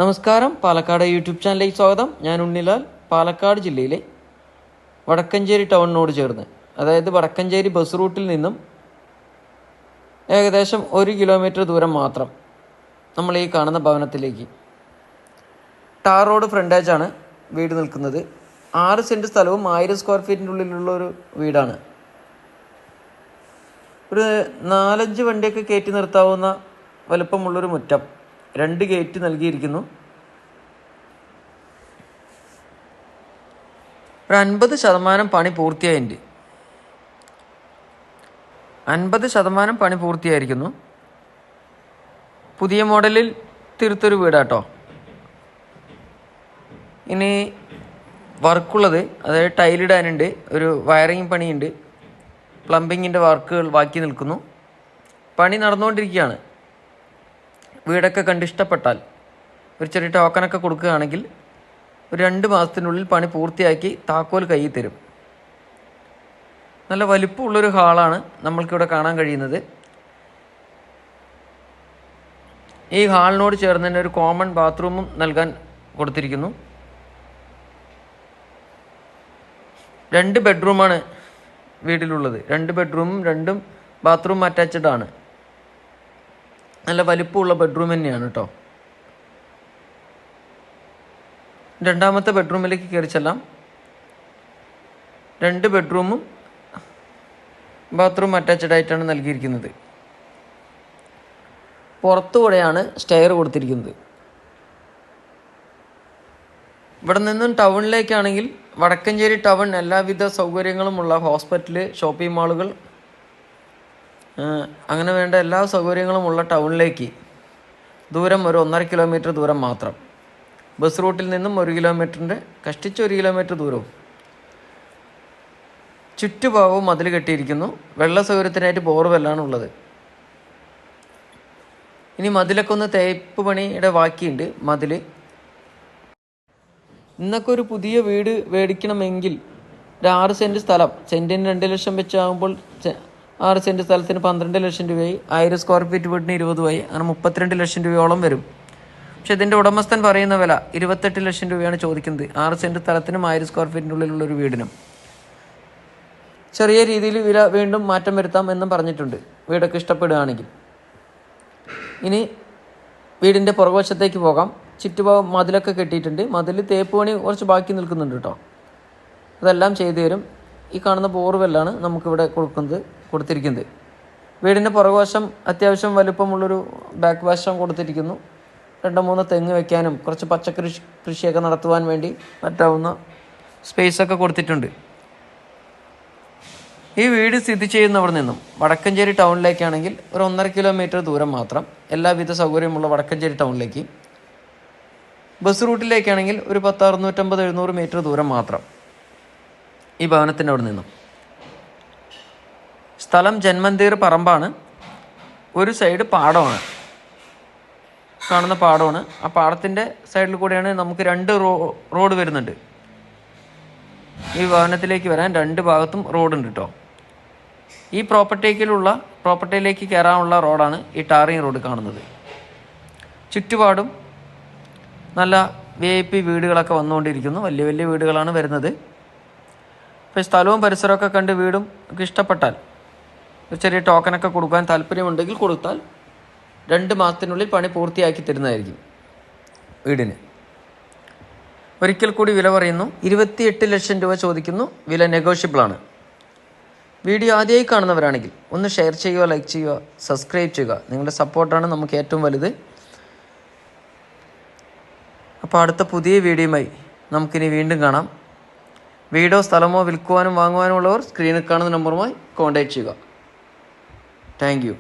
നമസ്കാരം, പാലക്കാട് യൂട്യൂബ് ചാനലിലേക്ക് സ്വാഗതം. ഞാൻ ഉണ്ണിലാൽ. പാലക്കാട് ജില്ലയിലെ വടക്കഞ്ചേരി ടൗണിനോട് ചേർന്ന്, അതായത് വടക്കഞ്ചേരി ബസ് റൂട്ടിൽ നിന്നും ഏകദേശം 1 കിലോമീറ്റർ ദൂരം മാത്രം നമ്മൾ ഈ കാണുന്ന ഭവനത്തിലേക്ക് ടാർ റോഡ് ഫ്രണ്ടേജാണ് വീട് നിൽക്കുന്നത്. 6 സെൻറ്റ് സ്ഥലവും 1000 സ്ക്വയർ ഫീറ്റിൻ്റെ ഉള്ളിലുള്ള ഒരു വീടാണ്. ഒരു 4-5 വണ്ടിയൊക്കെ കയറ്റി നിർത്താവുന്ന വലുപ്പമുള്ളൊരു മുറ്റം, 2 ഗേറ്റ് നൽകിയിരിക്കുന്നു. ഒരു 50% പണി പൂർത്തിയായിട്ടുണ്ട്. 50% പണി പൂർത്തിയായിരിക്കുന്നു. പുതിയ മോഡലിൽ തീർത്തൊരു വീടാട്ടോ. ഇനി വർക്കുള്ളത്, അതായത് ടൈലിടാനുണ്ട്, ഒരു വയറിങ് പണിയുണ്ട്, പ്ലംബിങ്ങിൻ്റെ വർക്കുകൾ ബാക്കി നിൽക്കുന്നു. പണി നടന്നുകൊണ്ടിരിക്കുകയാണ്. വീടൊക്കെ കണ്ടിഷ്ടപ്പെട്ടാൽ ഒരു ചെറിയ ടോക്കനൊക്കെ കൊടുക്കുകയാണെങ്കിൽ ഒരു 2 മാസത്തിനുള്ളിൽ പണി പൂർത്തിയാക്കി താക്കോൽ കയ്യിൽ തരും. നല്ല വലിപ്പമുള്ളൊരു ഹാളാണ് നമ്മൾക്കിവിടെ കാണാൻ കഴിയുന്നത്. ഈ ഹാളിനോട് ചേർന്ന് തന്നെ ഒരു കോമൺ ബാത്റൂമും നൽകാൻ കൊടുത്തിരിക്കുന്നു. 2 ബെഡ്റൂമാണ് വീട്ടിലുള്ളത്. 2 ബെഡ്റൂമും 2 ബാത്റൂം അറ്റാച്ച്ഡ് ആണ്. നല്ല വലിപ്പമുള്ള ബെഡ്റൂം തന്നെയാണ് കേട്ടോ. രണ്ടാമത്തെ ബെഡ്റൂമിലേക്ക് കയറി ചെല്ലാം. 2 ബെഡ്റൂമും ബാത്റൂം അറ്റാച്ച്ഡ് ആയിട്ടാണ് നൽകിയിരിക്കുന്നത്. പുറത്തുകൂടെയാണ് സ്റ്റെയർ കൊടുത്തിരിക്കുന്നത്. ഇവിടെ നിന്നും ടൗണിലേക്കാണെങ്കിൽ വടക്കഞ്ചേരി ടൗൺ എല്ലാവിധ സൗകര്യങ്ങളുമുള്ള ഹോസ്പിറ്റല്, ഷോപ്പിംഗ് മാളുകൾ, അങ്ങനെ വേണ്ട എല്ലാ സൗകര്യങ്ങളുമുള്ള ടൗണിലേക്ക് ദൂരം ഒരു 1.5 കിലോമീറ്റർ ദൂരം മാത്രം. ബസ് റൂട്ടിൽ നിന്നും 1 കിലോമീറ്ററിൻ്റെ കഷ്ടിച്ച് 1 കിലോമീറ്റർ ദൂരവും. ചുറ്റുഭാഗവും മതിൽ കെട്ടിയിരിക്കുന്നു. വെള്ള സൗകര്യത്തിനായിട്ട് ബോർവെല്ലാണ് ഉള്ളത്. ഇനി മതിലൊക്കെ ഒന്ന് തേപ്പ് പണിയുടെ ബാക്കിയുണ്ട്. മതിൽ ഇന്നൊക്കെ ഒരു പുതിയ വീട് മേടിക്കണമെങ്കിൽ ഒരു 6 സെൻറ്റ് സ്ഥലം, സെൻറ്റിന് 2 ലക്ഷം വെച്ചാകുമ്പോൾ 6 സെൻറ്റ് സ്ഥലത്തിന് 12 ലക്ഷം രൂപയായി. 1000 സ്ക്വയർ ഫീറ്റ് വീടിന് 20 ആയി. അങ്ങനെ 32 ലക്ഷം രൂപയോളം വരും. പക്ഷെ ഇതിൻ്റെ ഉടമസ്ഥൻ പറയുന്ന വില 28 ലക്ഷം രൂപയാണ് ചോദിക്കുന്നത്. 6 സെൻറ്റ് സ്ഥലത്തിനും 1000 സ്ക്വയർ ഫീറ്റിൻ്റെ ഉള്ളിലുള്ളൊരു വീടിനും. ചെറിയ രീതിയിൽ വില വീണ്ടും മാറ്റം വരുത്താം എന്നും പറഞ്ഞിട്ടുണ്ട്, വീടൊക്കെ ഇഷ്ടപ്പെടുകയാണെങ്കിൽ. ഇനി വീടിൻ്റെ പുറകുവശത്തേക്ക് പോകാം. ചുറ്റുഭാഗം മതിലൊക്കെ കെട്ടിയിട്ടുണ്ട്. മതിൽ തേപ്പ് പണി കുറച്ച് ബാക്കി നിൽക്കുന്നുണ്ട് കേട്ടോ. അതെല്ലാം ചെയ്തു തരും. ഈ കാണുന്ന ബോർവെല്ലാണ് നമുക്കിവിടെ കൊടുത്തിരിക്കുന്നത്. വീടിൻ്റെ പുറകുവശം അത്യാവശ്യം വലുപ്പമുള്ളൊരു ബാക്ക് വശം കൊടുത്തിരിക്കുന്നു. 2-3 തെങ്ങ് വയ്ക്കാനും കുറച്ച് പച്ചക്കറി കൃഷിയൊക്കെ നടത്തുവാൻ വേണ്ടി പറ്റാവുന്ന സ്പേസൊക്കെ കൊടുത്തിട്ടുണ്ട്. ഈ വീട് സ്ഥിതി ചെയ്യുന്നവിടെ നിന്നും വടക്കഞ്ചേരി ടൗണിലേക്കാണെങ്കിൽ ഒരു 1.5 കിലോമീറ്റർ ദൂരം മാത്രം. എല്ലാവിധ സൗകര്യമുള്ള വടക്കഞ്ചേരി ടൗണിലേക്ക്. ബസ് റൂട്ടിലേക്കാണെങ്കിൽ ഒരു 650-700 മീറ്റർ ദൂരം മാത്രം ഈ ഭവനത്തിൻ്റെ അവിടെ നിന്നും. സ്ഥലം ജന്മന്തീർ പറമ്പാണ്. ഒരു സൈഡ് പാടമാണ്, കാണുന്ന പാടമാണ്. ആ പാടത്തിൻ്റെ സൈഡിൽ കൂടെയാണ് നമുക്ക് 2 റോഡ് വരുന്നുണ്ട്. ഈ ഭവനത്തിലേക്ക് വരാൻ 2 ഭാഗത്തും റോഡുണ്ട് കേട്ടോ. ഈ പ്രോപ്പർട്ടിയിലേക്ക് കയറാനുള്ള റോഡാണ് ഈ ടാറിങ് റോഡ് കാണുന്നത്. ചുറ്റുപാടും നല്ല VIP വീടുകളൊക്കെ വന്നുകൊണ്ടിരിക്കുന്നു. വലിയ വലിയ വീടുകളാണ് വരുന്നത്. അപ്പോൾ സ്ഥലവും പരിസരമൊക്കെ കണ്ട് വീടും ഒക്കെ ഇഷ്ടപ്പെട്ടാൽ ഒരു ചെറിയ ടോക്കനൊക്കെ കൊടുക്കാൻ താല്പര്യമുണ്ടെങ്കിൽ കൊടുത്താൽ 2 മാസത്തിനുള്ളിൽ പണി പൂർത്തിയാക്കി തരുന്നതായിരിക്കും വീടിന്. ഒരിക്കൽ കൂടി വില പറയുന്നു, 28 ലക്ഷം രൂപ ചോദിക്കുന്നു. വില നെഗോഷ്യബിളാണ്. വീഡിയോ ആദ്യമായി കാണുന്നവരാണെങ്കിൽ ഒന്ന് ഷെയർ ചെയ്യുക, ലൈക്ക് ചെയ്യുക, സബ്സ്ക്രൈബ് ചെയ്യുക. നിങ്ങളുടെ സപ്പോർട്ടാണ് നമുക്ക് ഏറ്റവും വലുത്. അപ്പോൾ അടുത്ത പുതിയ വീഡിയോയുമായി നമുക്കിനി വീണ്ടും കാണാം. വീടോ സ്ഥലമോ വിൽക്കുവാനും വാങ്ങുവാനും ഉള്ളവർ സ്ക്രീനിൽ കാണുന്ന നമ്പറുമായി കോൺടാക്റ്റ് ചെയ്യുക. Thank you.